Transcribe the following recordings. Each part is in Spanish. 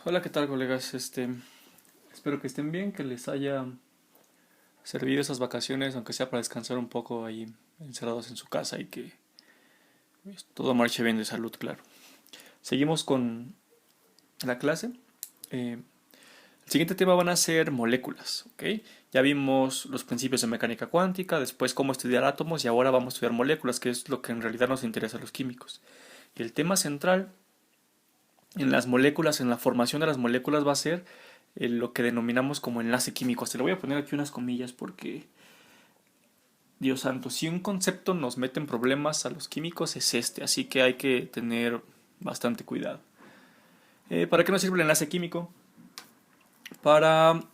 Hola, ¿qué tal, colegas? Espero que estén bien, que les haya servido esas vacaciones, aunque sea para descansar un poco ahí encerrados en su casa y que pues, todo marche bien de salud, claro. Seguimos con la clase. El siguiente tema van a ser moléculas, ¿ok? Ya vimos los principios de mecánica cuántica, después cómo estudiar átomos y ahora vamos a estudiar moléculas, que es lo que en realidad nos interesa a los químicos. Y el tema central en las moléculas, en la formación de las moléculas va a ser lo que denominamos como enlace químico. Se le voy a poner aquí unas comillas porque, Dios santo, si un concepto nos mete en problemas a los químicos es este, así que hay que tener bastante cuidado. ¿Para qué nos sirve el enlace químico? Para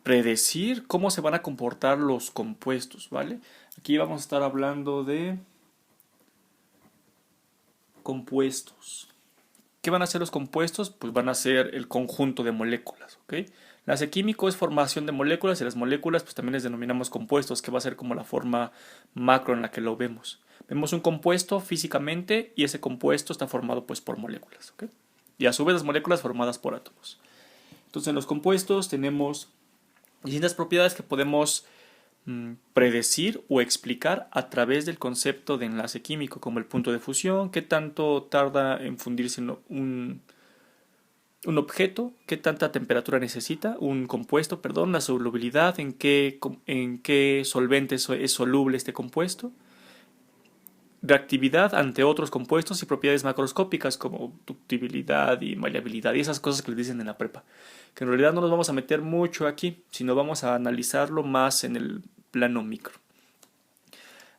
predecir cómo se van a comportar los compuestos, ¿vale? Aquí vamos a estar hablando de compuestos. ¿Qué van a ser los compuestos? Pues van a ser el conjunto de moléculas, ¿ok? Enlace químico es formación de moléculas y las moléculas pues también les denominamos compuestos, que va a ser como la forma macro en la que lo vemos. Vemos un compuesto físicamente y ese compuesto está formado pues por moléculas, ¿ok? Y a su vez las moléculas formadas por átomos. Entonces en los compuestos tenemos distintas propiedades que podemos predecir o explicar a través del concepto de enlace químico, como el punto de fusión, qué tanto tarda en fundirse un objeto, qué tanta temperatura necesita, un compuesto, perdón, la solubilidad, en qué solvente es soluble este compuesto, reactividad ante otros compuestos y propiedades macroscópicas como ductibilidad y maleabilidad y esas cosas que les dicen en la prepa. Que en realidad no nos vamos a meter mucho aquí, sino vamos a analizarlo más en el plano micro.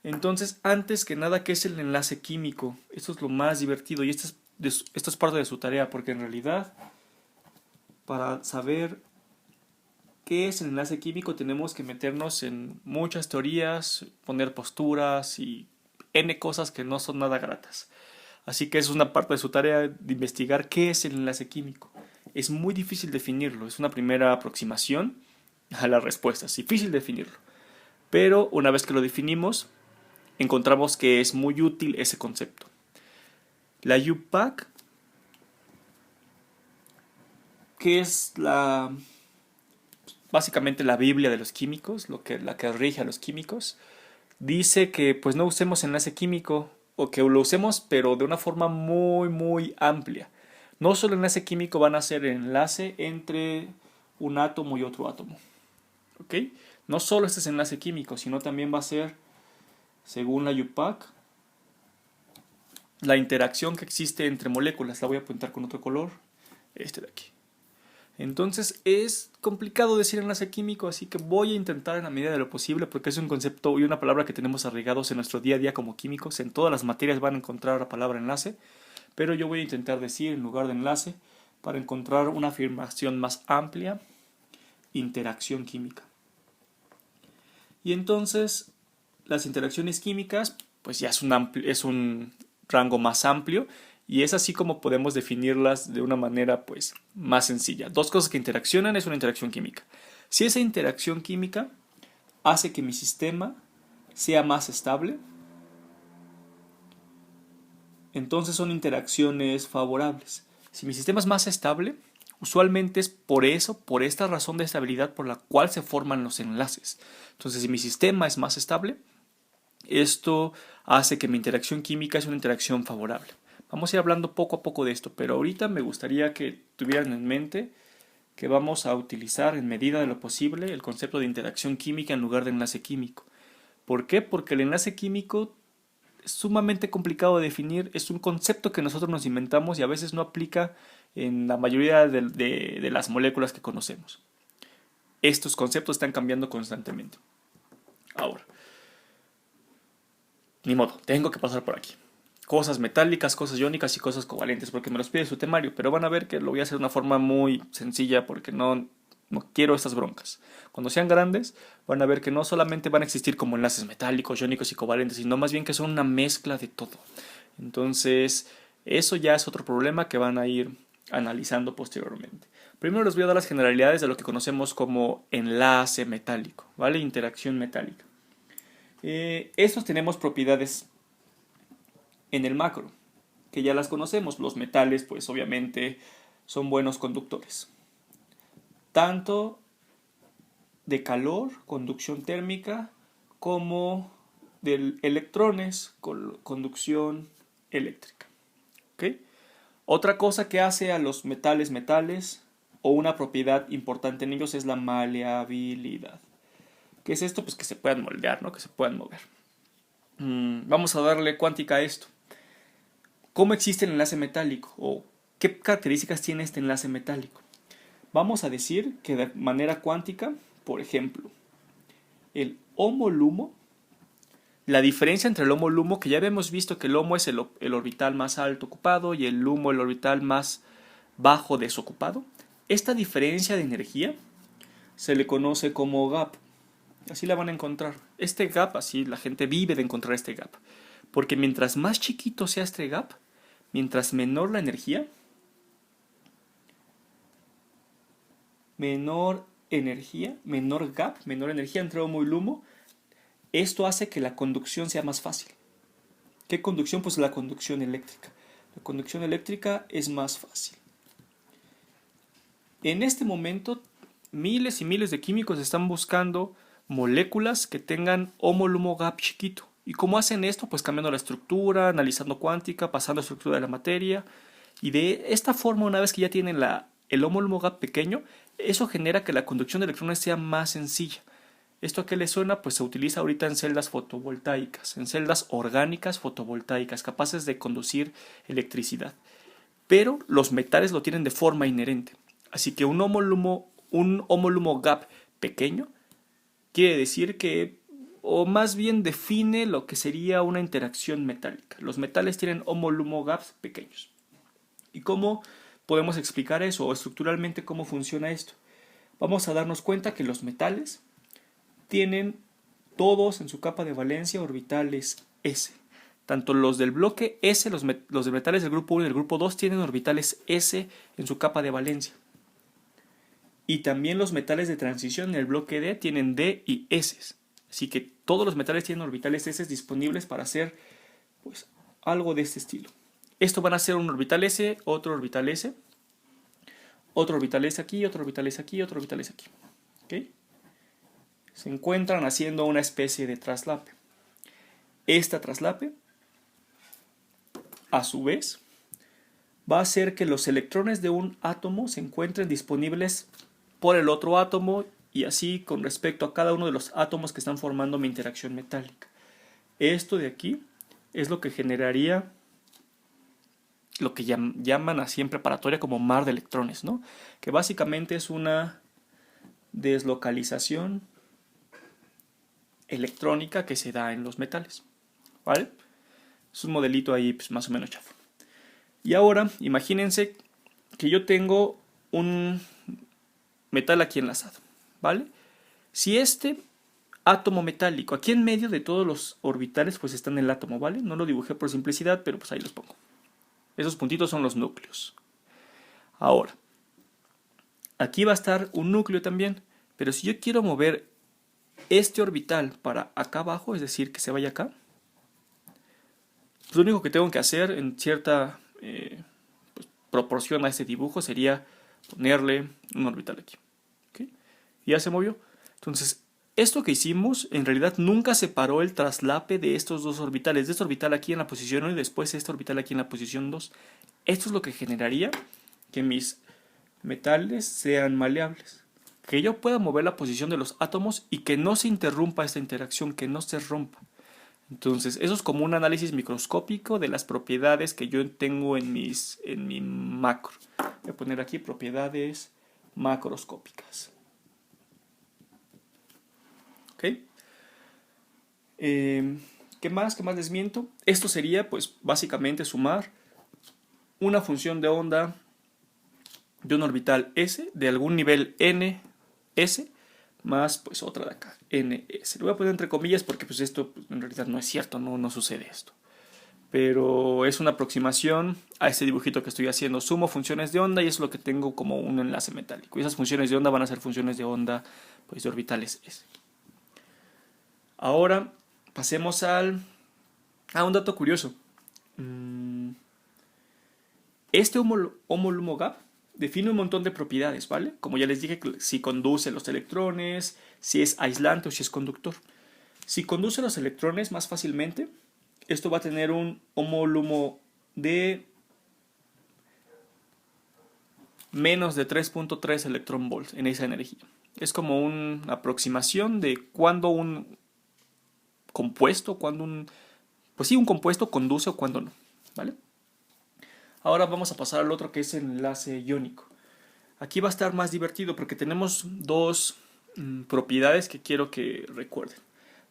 Entonces, antes que nada, ¿qué es el enlace químico? Esto es lo más divertido y esto es parte de su tarea, porque en realidad, para saber qué es el enlace químico, tenemos que meternos en muchas teorías, poner posturas y n cosas que no son nada gratas. Así que es una parte de su tarea de investigar qué es el enlace químico. Es muy difícil definirlo, es una primera aproximación a la respuesta, es difícil definirlo. Pero una vez que lo definimos, encontramos que es muy útil ese concepto. La UPAC, que es básicamente la Biblia de los químicos, la que rige a los químicos, dice que pues no usemos enlace químico o que lo usemos pero de una forma muy amplia. No solo enlace químico van a ser enlace entre un átomo y otro átomo, ¿ok? No solo este es enlace químico, sino también va a ser, según la UPAC, la interacción que existe entre moléculas. La voy a apuntar con otro color, este de aquí. Entonces es complicado decir enlace químico, así que voy a intentar en la medida de lo posible, porque es un concepto y una palabra que tenemos arraigados en nuestro día a día como químicos. En todas las materias van a encontrar la palabra enlace, pero yo voy a intentar decir en lugar de enlace, para encontrar una afirmación más amplia, interacción química. Y entonces las interacciones químicas, pues ya es un rango más amplio y es así como podemos definirlas de una manera pues más sencilla. Dos cosas que interaccionan es una interacción química. Si esa interacción química hace que mi sistema sea más estable, entonces son interacciones favorables. Si mi sistema es más estable, usualmente es por eso, por esta razón de estabilidad por la cual se forman los enlaces. Entonces, si mi sistema es más estable, esto hace que mi interacción química es una interacción favorable. Vamos a ir hablando poco a poco de esto, pero ahorita me gustaría que tuvieran en mente que vamos a utilizar en medida de lo posible el concepto de interacción química en lugar de enlace químico. ¿Por qué? Porque el enlace químico es sumamente complicado de definir, es un concepto que nosotros nos inventamos y a veces no aplica en la mayoría de las moléculas que conocemos. Estos conceptos están cambiando constantemente. Ahora, ni modo, tengo que pasar por aquí. Cosas metálicas, cosas iónicas y cosas covalentes, porque me los pide su temario, pero van a ver que lo voy a hacer de una forma muy sencilla porque no quiero estas broncas. Cuando sean grandes, van a ver que no solamente van a existir como enlaces metálicos, iónicos y covalentes, sino más bien que son una mezcla de todo. Entonces, eso ya es otro problema que van a ir analizando posteriormente. Primero les voy a dar las generalidades de lo que conocemos como enlace metálico, ¿vale? Interacción metálica. Estos tenemos propiedades en el macro, que ya las conocemos. Los metales, pues obviamente son buenos conductores, tanto de calor, conducción térmica, como de electrones, conducción eléctrica. ¿Okay? Otra cosa que hace a los metales, o una propiedad importante en ellos, es la maleabilidad. ¿Qué es esto? Pues que se puedan moldear, ¿no? Que se puedan mover. Vamos a darle cuántica a esto. ¿Cómo existe el enlace metálico? ¿O qué características tiene este enlace metálico? Vamos a decir que de manera cuántica, por ejemplo, el HOMO-LUMO, la diferencia entre el HOMO-LUMO, que ya habíamos visto que el HOMO es el orbital más alto ocupado y el LUMO el orbital más bajo desocupado. Esta diferencia de energía se le conoce como gap. Así la van a encontrar. Este gap, así la gente vive de encontrar este gap. Porque mientras más chiquito sea este gap, mientras menor la energía, menor gap, menor energía entre HOMO y LUMO, esto hace que la conducción sea más fácil. ¿Qué conducción? Pues la conducción eléctrica. La conducción eléctrica es más fácil. En este momento, miles y miles de químicos están buscando moléculas que tengan HOMO-LUMO gap chiquito. ¿Y cómo hacen esto? Pues cambiando la estructura, analizando cuántica, pasando la estructura de la materia. Y de esta forma, una vez que ya tienen el HOMO-LUMO gap pequeño, eso genera que la conducción de electrones sea más sencilla. ¿Esto a qué le suena? Pues se utiliza ahorita en celdas fotovoltaicas, en celdas orgánicas fotovoltaicas, capaces de conducir electricidad. Pero los metales lo tienen de forma inherente. Así que un HOMO-LUMO gap pequeño quiere decir que, o más bien define lo que sería una interacción metálica. Los metales tienen HOMO-LUMO gaps pequeños. ¿Y cómo podemos explicar eso? O estructuralmente, ¿cómo funciona esto? Vamos a darnos cuenta que los metales tienen todos en su capa de valencia orbitales S. Tanto los del bloque S, los de metales del grupo 1 y del grupo 2 tienen orbitales S en su capa de valencia. Y también los metales de transición en el bloque D tienen D y S. Así que todos los metales tienen orbitales S disponibles para hacer pues, algo de este estilo. Esto van a ser un orbital S, otro orbital S, otro orbital S aquí, otro orbital S aquí, otro orbital S aquí. ¿Okay? Se encuentran haciendo una especie de traslape. Esta traslape, a su vez, va a hacer que los electrones de un átomo se encuentren disponibles por el otro átomo y así con respecto a cada uno de los átomos que están formando mi interacción metálica. Esto de aquí es lo que generaría lo que llaman así en preparatoria como mar de electrones, ¿no? Que básicamente es una deslocalización electrónica que se da en los metales, ¿vale? Es un modelito ahí pues, más o menos chafo. Y ahora, imagínense que yo tengo un metal aquí enlazado, ¿vale? Si este átomo metálico, aquí en medio de todos los orbitales, pues está en el átomo, ¿vale? No lo dibujé por simplicidad, pero pues ahí los pongo. Esos puntitos son los núcleos. Ahora, aquí va a estar un núcleo también, pero si yo quiero mover este orbital para acá abajo, es decir, que se vaya acá, pues lo único que tengo que hacer en cierta pues, proporción a este dibujo sería ponerle un orbital aquí. ¿Okay? Y ya se movió. Entonces, esto que hicimos en realidad nunca separó el traslape de estos dos orbitales, de este orbital aquí en la posición 1 y después este orbital aquí en la posición 2. Esto es lo que generaría que mis metales sean maleables. Que yo pueda mover la posición de los átomos y que no se interrumpa esta interacción, que no se rompa. Entonces, eso es como un análisis microscópico de las propiedades que yo tengo en mi macro. Voy a poner aquí propiedades macroscópicas. ¿Ok? ¿Qué más? ¿Qué más les miento? Esto sería, pues, básicamente sumar una función de onda de un orbital S de algún nivel NS más pues otra de acá, NS. Lo voy a poner entre comillas porque pues esto pues, en realidad no es cierto, no sucede esto. Pero es una aproximación a este dibujito que estoy haciendo. Sumo funciones de onda y es lo que tengo como un enlace metálico. Y esas funciones de onda van a ser funciones de onda pues, de orbitales S. Ahora pasemos a un dato curioso. Este HOMO-LUMO gap define un montón de propiedades, ¿vale? Como ya les dije, si conduce los electrones, si es aislante o si es conductor. Si conduce los electrones más fácilmente, esto va a tener un homólumo de menos de 3.3 electronvolts en esa energía. Es como una aproximación de cuándo un compuesto, pues sí, un compuesto conduce o cuándo no, ¿vale? Ahora vamos a pasar al otro, que es el enlace iónico. Aquí va a estar más divertido porque tenemos dos propiedades que quiero que recuerden.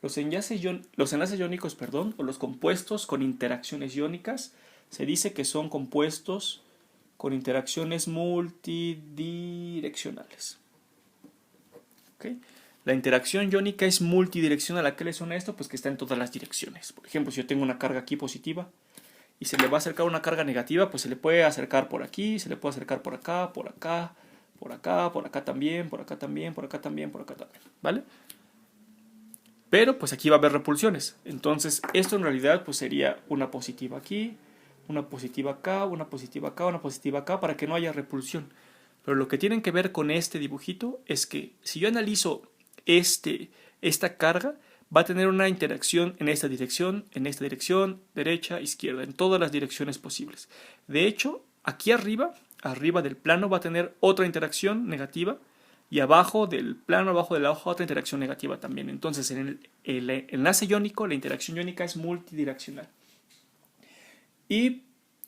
Los enlaces iónicos, perdón, o los compuestos con interacciones iónicas, se dice que son compuestos con interacciones multidireccionales. ¿Okay? La interacción iónica es multidireccional. ¿A qué le suena esto? Pues que está en todas las direcciones. Por ejemplo, si yo tengo una carga aquí positiva y se le va a acercar una carga negativa, pues se le puede acercar por aquí, se le puede acercar por acá, por acá, por acá, por acá también, por acá también, por acá también, por acá también, ¿vale? Pero pues aquí va a haber repulsiones. Entonces esto en realidad pues sería una positiva aquí, una positiva acá, una positiva acá, una positiva acá, para que no haya repulsión. Pero lo que tienen que ver con este dibujito es que si yo analizo esta carga, va a tener una interacción en esta dirección, derecha, izquierda, en todas las direcciones posibles. De hecho, aquí arriba del plano va a tener otra interacción negativa y abajo del plano, abajo de la hoja, otra interacción negativa también. Entonces, en el enlace iónico, la interacción iónica es multidireccional. Y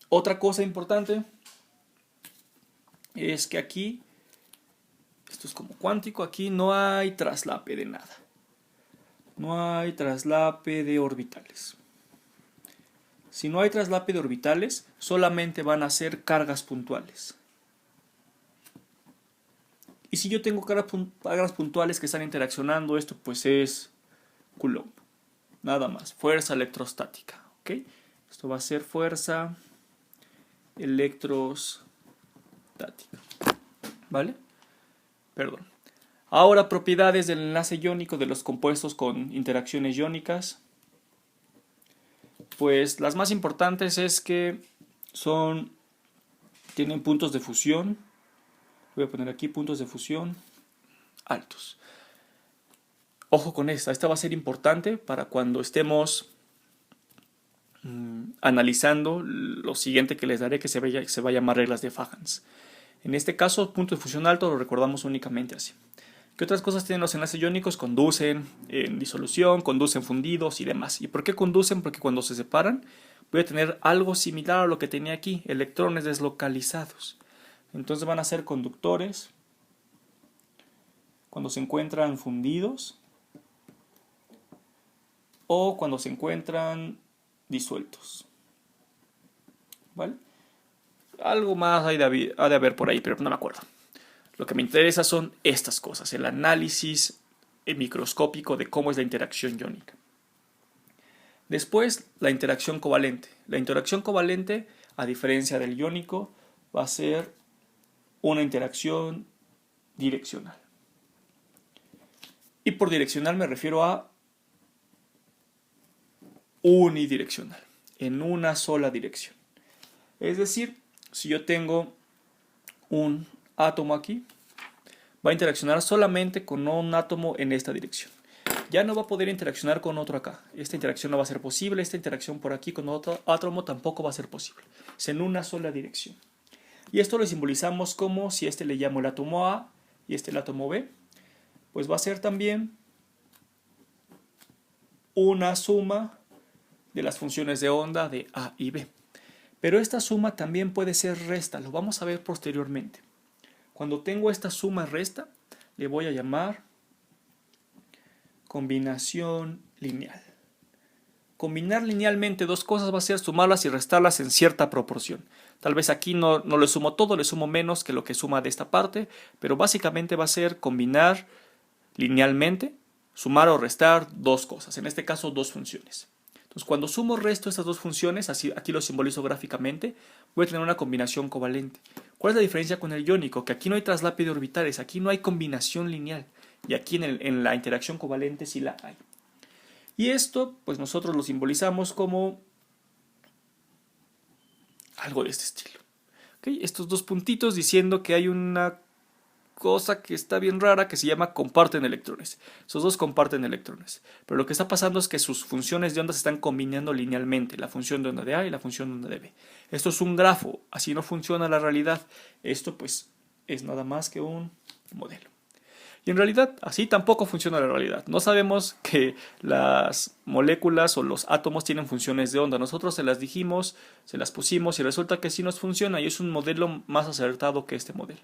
otra cosa importante es que aquí, esto es como cuántico, aquí no hay traslape de nada. No hay traslape de orbitales. Si no hay traslape de orbitales, solamente van a ser cargas puntuales. Y si yo tengo cargas puntuales que están interaccionando, esto pues es Coulomb. Nada más, fuerza electrostática. ¿Okay? Esto va a ser fuerza electrostática. ¿Vale? Perdón. Ahora, propiedades del enlace iónico de los compuestos con interacciones iónicas. Pues las más importantes es que tienen puntos de fusión. Voy a poner aquí puntos de fusión altos. Ojo con esta va a ser importante para cuando estemos analizando lo siguiente que les daré, que se va a llamar reglas de Fajans. En este caso, punto de fusión alto lo recordamos únicamente así. ¿Qué otras cosas tienen los enlaces iónicos? Conducen en disolución, conducen fundidos y demás. ¿Y por qué conducen? Porque cuando se separan voy a tener algo similar a lo que tenía aquí, electrones deslocalizados. Entonces van a ser conductores cuando se encuentran fundidos o cuando se encuentran disueltos. ¿Vale? Algo más ha de haber por ahí, pero no me acuerdo. Lo que me interesa son estas cosas, el análisis microscópico de cómo es la interacción iónica. Después, la interacción covalente. La interacción covalente, a diferencia del iónico, va a ser una interacción direccional. Y por direccional me refiero a unidireccional, en una sola dirección. Es decir, si yo tengo un átomo aquí, va a interaccionar solamente con un átomo en esta dirección. Ya no va a poder interaccionar con otro acá. Esta interacción no va a ser posible, esta interacción por aquí con otro átomo tampoco va a ser posible. Es en una sola dirección. Y esto lo simbolizamos como, si este le llamo el átomo A y este el átomo B, pues va a ser también una suma de las funciones de onda de A y B. Pero esta suma también puede ser resta, lo vamos a ver posteriormente. Cuando tengo esta suma resta, le voy a llamar combinación lineal. Combinar linealmente dos cosas va a ser sumarlas y restarlas en cierta proporción. Tal vez aquí no le sumo todo, le sumo menos que lo que suma de esta parte, pero básicamente va a ser combinar linealmente, sumar o restar dos cosas, en este caso dos funciones. Entonces cuando sumo o resto estas dos funciones, así, aquí lo simbolizo gráficamente, voy a tener una combinación covalente. ¿Cuál es la diferencia con el iónico? Que aquí no hay traslape de orbitales, aquí no hay combinación lineal, y aquí en la interacción covalente sí la hay. Y esto, pues nosotros lo simbolizamos como algo de este estilo. ¿Ok? Estos dos puntitos diciendo que hay una cosa que está bien rara que se llama comparten electrones. Esos dos comparten electrones. Pero lo que está pasando es que sus funciones de onda se están combinando linealmente, la función de onda de A y la función de onda de B. Esto es un grafo, así no funciona la realidad. Esto pues es nada más que un modelo. Y en realidad así tampoco funciona la realidad. No sabemos que las moléculas o los átomos tienen funciones de onda. Nosotros se las dijimos, se las pusimos y resulta que sí nos funciona y es un modelo más acertado que este modelo.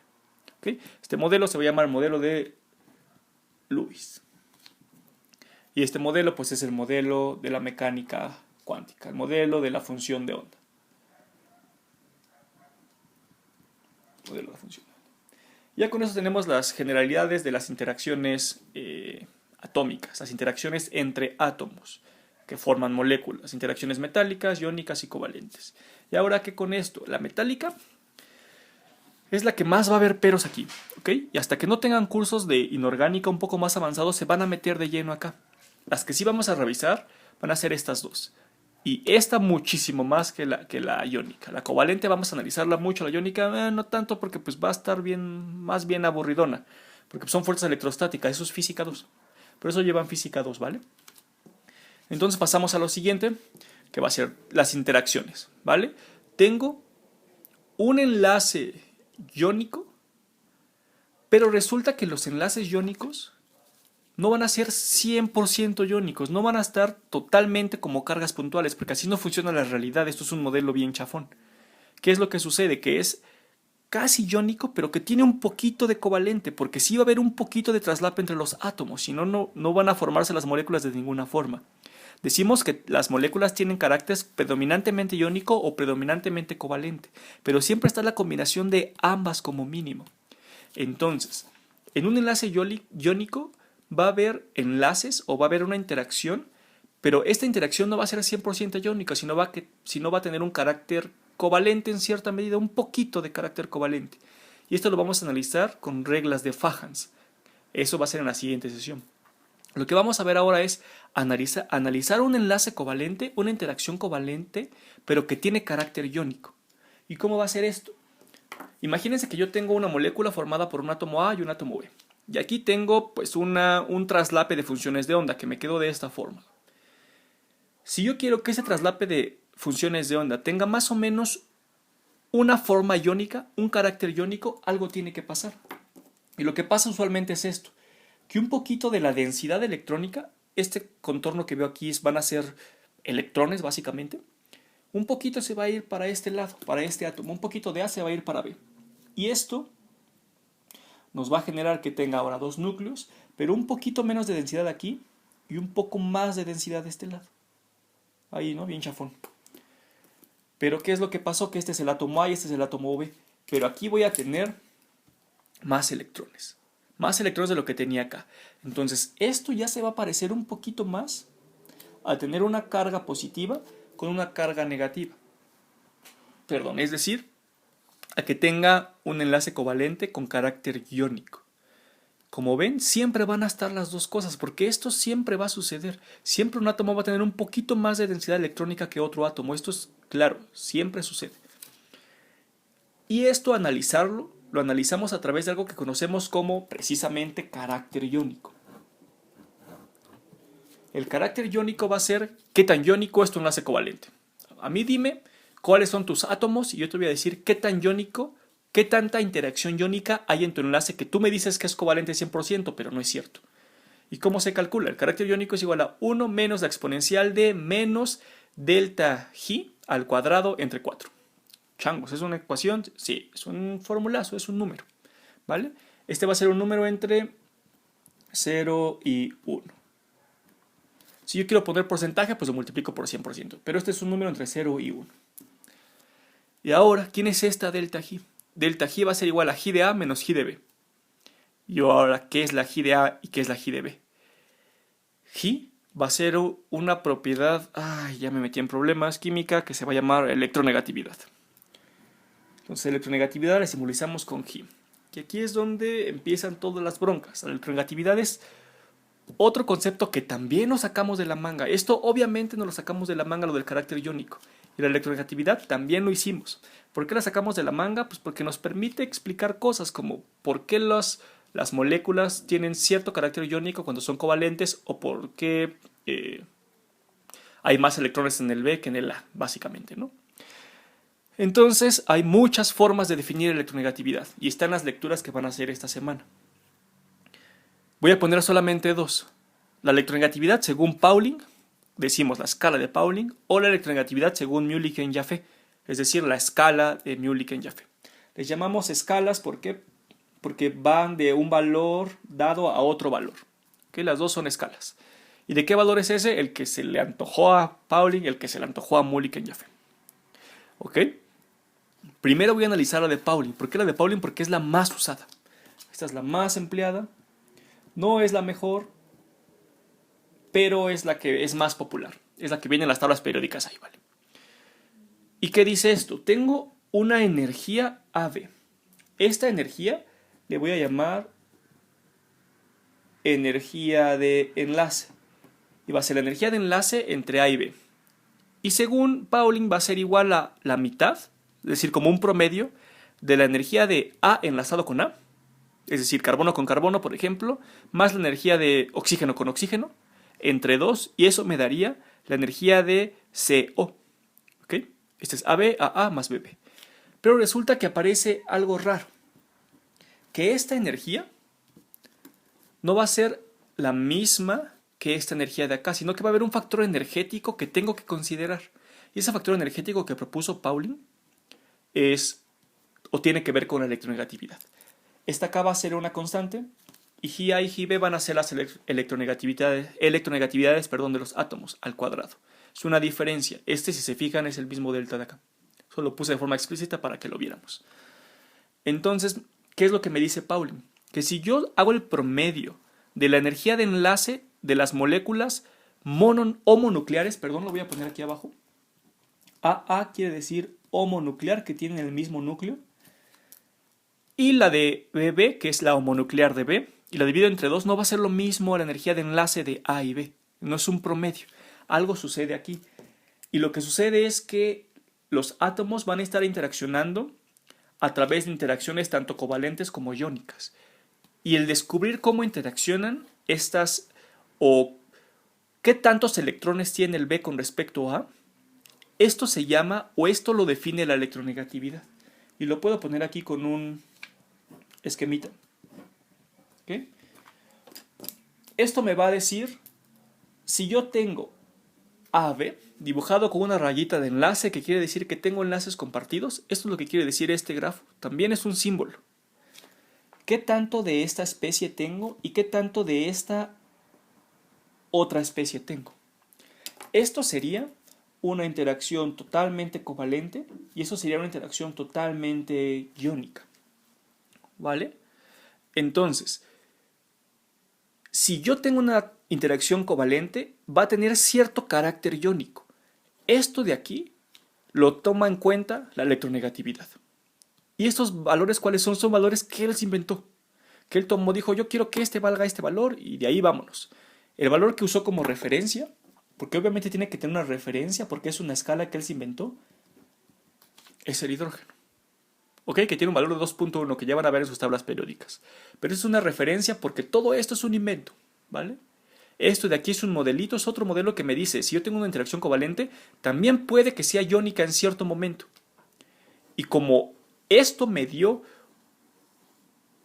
¿Okay? Este modelo se va a llamar modelo de Lewis. Y este modelo pues es el modelo de la mecánica cuántica, el modelo de la función de onda. Modelo de la función de onda. Ya con eso tenemos las generalidades de las interacciones atómicas, las interacciones entre átomos que forman moléculas, interacciones metálicas, iónicas y covalentes. Y ahora que con esto, la metálica es la que más va a haber peros aquí, ¿ok? Y hasta que no tengan cursos de inorgánica un poco más avanzados, se van a meter de lleno acá. Las que sí vamos a revisar van a ser estas dos. Y esta muchísimo más que la iónica. La covalente vamos a analizarla mucho, la iónica no tanto porque pues va a estar más bien aburridona. Porque son fuerzas electrostáticas, eso es física 2. Por eso llevan física 2, ¿vale? Entonces pasamos a lo siguiente, que va a ser las interacciones, ¿vale? Tengo un enlace iónico, pero resulta que los enlaces iónicos no van a ser 100% iónicos, no van a estar totalmente como cargas puntuales, porque así no funciona la realidad, esto es un modelo bien chafón. ¿Qué es lo que sucede? Que es casi iónico, pero que tiene un poquito de covalente, porque sí va a haber un poquito de traslape entre los átomos, si no, no van a formarse las moléculas de ninguna forma. Decimos que las moléculas tienen carácter predominantemente iónico o predominantemente covalente, pero siempre está la combinación de ambas como mínimo. Entonces, en un enlace iónico va a haber enlaces o va a haber una interacción, pero esta interacción no va a ser 100% iónica, sino va a tener un carácter covalente en cierta medida, un poquito de carácter covalente. Y esto lo vamos a analizar con reglas de Fajans. Eso va a ser en la siguiente sesión. Lo que vamos a ver ahora es analizar un enlace covalente, una interacción covalente, pero que tiene carácter iónico. ¿Y cómo va a ser esto? Imagínense que yo tengo una molécula formada por un átomo A y un átomo B. Y aquí tengo pues un traslape de funciones de onda que me quedó de esta forma. Si yo quiero que ese traslape de funciones de onda tenga más o menos una forma iónica, un carácter iónico, algo tiene que pasar. Y lo que pasa usualmente es esto, que un poquito de la densidad electrónica, este contorno que veo aquí van a ser electrones básicamente, un poquito se va a ir para este lado, para este átomo, un poquito de A se va a ir para B. Y esto nos va a generar que tenga ahora dos núcleos, pero un poquito menos de densidad aquí y un poco más de densidad de este lado. Ahí, ¿no? Bien chafón. Pero ¿qué es lo que pasó? Que este es el átomo A y este es el átomo B. Pero aquí voy a tener más electrones. Más electrones de lo que tenía acá. Entonces, esto ya se va a parecer un poquito más a tener una carga positiva con una carga negativa. Perdón, es decir, a que tenga un enlace covalente con carácter iónico. Como ven, siempre van a estar las dos cosas, porque esto siempre va a suceder. Siempre un átomo va a tener un poquito más de densidad electrónica que otro átomo. Esto es claro, siempre sucede. Y esto lo analizamos a través de algo que conocemos como precisamente carácter iónico. El carácter iónico va a ser qué tan iónico es tu enlace covalente. A mí dime cuáles son tus átomos y yo te voy a decir qué tan iónico, qué tanta interacción iónica hay en tu enlace que tú me dices que es covalente 100%, pero no es cierto. ¿Y cómo se calcula? El carácter iónico es igual a 1 menos la exponencial de menos delta G al cuadrado entre 4. Changos, ¿es una ecuación? Sí, es un formulazo, es un número, ¿vale? Este va a ser un número entre 0 y 1. Si yo quiero poner porcentaje, pues lo multiplico por 100%. Pero este es un número entre 0 y 1. Y ahora, ¿quién es esta delta G? Delta G va a ser igual a G de A menos G de B. Y ahora, ¿qué es la G de A y qué es la G de B? G va a ser una propiedad, ya me metí en problemas, química, que se va a llamar electronegatividad. Entonces, electronegatividad la simbolizamos con G. Y aquí es donde empiezan todas las broncas. La electronegatividad es otro concepto que también nos sacamos de la manga. Esto obviamente no lo sacamos de la manga, lo del carácter iónico. Y la electronegatividad también lo hicimos. ¿Por qué la sacamos de la manga? Pues porque nos permite explicar cosas como por qué las moléculas tienen cierto carácter iónico cuando son covalentes o por qué hay más electrones en el B que en el A, básicamente, ¿no? Entonces, hay muchas formas de definir electronegatividad y están las lecturas que van a hacer esta semana. Voy a poner solamente dos. La electronegatividad según Pauling, decimos la escala de Pauling, o la electronegatividad según Mulliken-Jaffe, es decir, la escala de Mulliken-Jaffe. Les llamamos escalas porque van de un valor dado a otro valor. ¿Okay? Las dos son escalas. ¿Y de qué valor es ese? El que se le antojó a Pauling y el que se le antojó a Mulliken-Jaffe. ¿Ok? Primero voy a analizar la de Pauling. ¿Por qué la de Pauling? Porque es la más usada. Esta es la más empleada. No es la mejor, pero es la que es más popular. Es la que viene en las tablas periódicas ahí, ¿vale? ¿Y qué dice esto? Tengo una energía AB. Esta energía le voy a llamar energía de enlace. Y va a ser la energía de enlace entre A y B. Y según Pauling va a ser igual a la mitad, es decir, como un promedio de la energía de A enlazado con A, es decir, carbono con carbono, por ejemplo, más la energía de oxígeno con oxígeno, entre 2, y eso me daría la energía de CO. ¿Ok? Este es AB, AA más BB. Pero resulta que aparece algo raro, que esta energía no va a ser la misma que esta energía de acá, sino que va a haber un factor energético que tengo que considerar. Y ese factor energético que propuso Pauling tiene que ver con la electronegatividad. Esta acá va a ser una constante y Gi y Gb van a ser las electronegatividades de los átomos al cuadrado. Es una diferencia. Si se fijan, es el mismo delta de acá. Solo lo puse de forma explícita para que lo viéramos. Entonces, ¿qué es lo que me dice Pauling? Que si yo hago el promedio de la energía de enlace de las moléculas homonucleares, lo voy a poner aquí abajo. AA quiere decir homonuclear, que tienen el mismo núcleo. Y la de BB, que es la homonuclear de B, y la divido entre 2, no va a ser lo mismo a la energía de enlace de A y B. No es un promedio. Algo sucede aquí. Y lo que sucede es que los átomos van a estar interaccionando a través de interacciones tanto covalentes como iónicas. Y el descubrir cómo interaccionan estas o qué tantos electrones tiene el B con respecto a, esto se llama o esto lo define la electronegatividad. Y lo puedo poner aquí con un esquemita. ¿Okay? Esto me va a decir si yo tengo AB dibujado con una rayita de enlace, que quiere decir que tengo enlaces compartidos. Esto es lo que quiere decir este grafo. También es un símbolo. ¿Qué tanto de esta especie tengo y qué tanto de esta otra especie tengo? Esto sería una interacción totalmente covalente y eso sería una interacción totalmente iónica. ¿Vale? Entonces, si yo tengo una interacción covalente, va a tener cierto carácter iónico. Esto de aquí lo toma en cuenta la electronegatividad. ¿Y estos valores cuáles son? Son valores que él se inventó. Que él tomó, dijo, yo quiero que este valga este valor y de ahí vámonos. El valor que usó como referencia, porque obviamente tiene que tener una referencia porque es una escala que él se inventó, es el hidrógeno. ¿Ok? Que tiene un valor de 2.1 que ya van a ver en sus tablas periódicas. Pero es una referencia porque todo esto es un invento, ¿vale? Esto de aquí es un modelito, es otro modelo que me dice, si yo tengo una interacción covalente, también puede que sea iónica en cierto momento. Y como esto me dio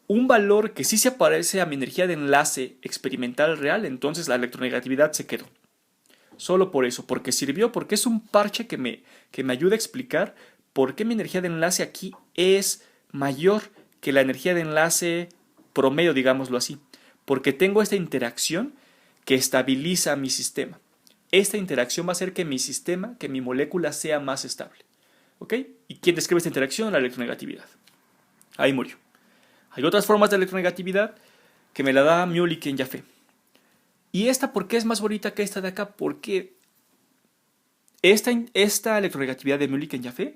un valor que sí se parece a mi energía de enlace experimental real, entonces la electronegatividad se quedó. Solo por eso, porque sirvió, porque es un parche que me ayuda a explicar por qué mi energía de enlace aquí es mayor que la energía de enlace promedio, digámoslo así. Porque tengo esta interacción que estabiliza mi sistema. Esta interacción va a hacer que mi sistema, que mi molécula sea más estable. ¿Ok? ¿Y quién describe esta interacción? La electronegatividad. Ahí murió. Hay otras formas de electronegatividad que me la da Mulliken-Jaffe. ¿Y esta por qué es más bonita que esta de acá? Porque esta electronegatividad de Mulliken-Jaffe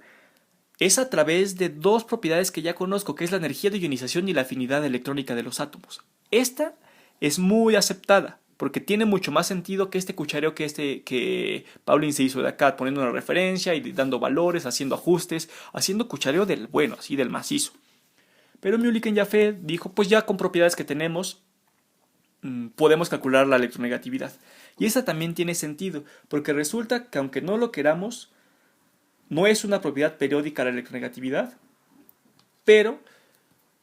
es a través de dos propiedades que ya conozco, que es la energía de ionización y la afinidad electrónica de los átomos. Esta es muy aceptada, porque tiene mucho más sentido que este cuchareo que Pauling se hizo de acá, poniendo una referencia y dando valores, haciendo ajustes, haciendo cuchareo del bueno, así del macizo. Pero Mulliken Jaffe dijo, pues ya con propiedades que tenemos, podemos calcular la electronegatividad. Y esa también tiene sentido, porque resulta que aunque no lo queramos, no es una propiedad periódica la electronegatividad, pero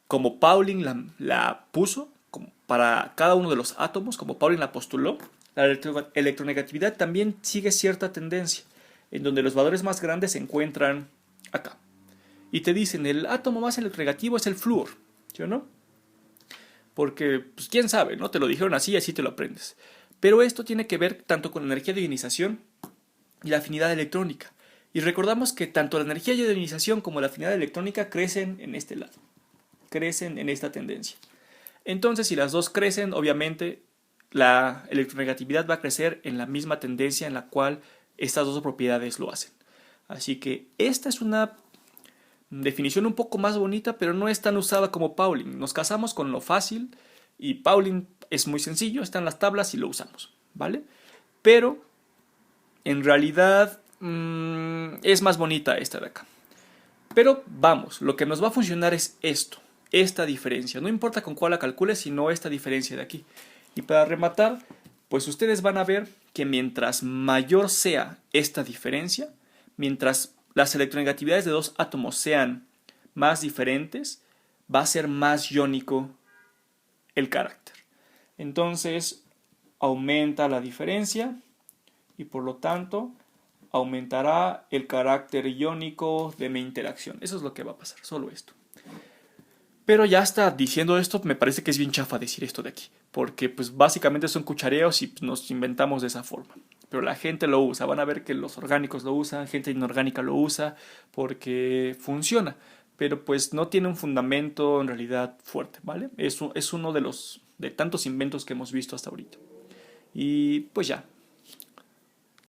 como Pauling la puso como para cada uno de los átomos, como Pauling la postuló, la electronegatividad también sigue cierta tendencia, en donde los valores más grandes se encuentran acá. Y te dicen, el átomo más electronegativo es el flúor, ¿sí o no? Porque, pues quién sabe, ¿no? Te lo dijeron así y así te lo aprendes. Pero esto tiene que ver tanto con la energía de ionización y la afinidad electrónica. Y recordamos que tanto la energía de ionización como la afinidad electrónica crecen en este lado, crecen en esta tendencia. Entonces, si las dos crecen, obviamente la electronegatividad va a crecer en la misma tendencia en la cual estas dos propiedades lo hacen. Así que esta es una definición un poco más bonita, pero no es tan usada como Pauling. Nos casamos con lo fácil y Pauling es muy sencillo, está en las tablas y lo usamos, ¿vale? Pero en realidad es más bonita esta de acá. Pero vamos, lo que nos va a funcionar es esto, esta diferencia. No importa con cuál la calcule, sino esta diferencia de aquí. Y para rematar, pues ustedes van a ver que mientras mayor sea esta diferencia, mientras las electronegatividades de dos átomos sean más diferentes, va a ser más iónico el carácter. Entonces aumenta la diferencia y por lo tanto aumentará el carácter iónico de mi interacción. Eso es lo que va a pasar, solo esto. Pero ya está diciendo esto, me parece que es bien chafa decir esto de aquí, porque pues básicamente son cuchareos y nos inventamos de esa forma. Pero la gente lo usa, van a ver que los orgánicos lo usan, gente inorgánica lo usa, porque funciona, pero pues no tiene un fundamento en realidad fuerte, ¿vale? Es uno de tantos inventos que hemos visto hasta ahorita. Y pues ya,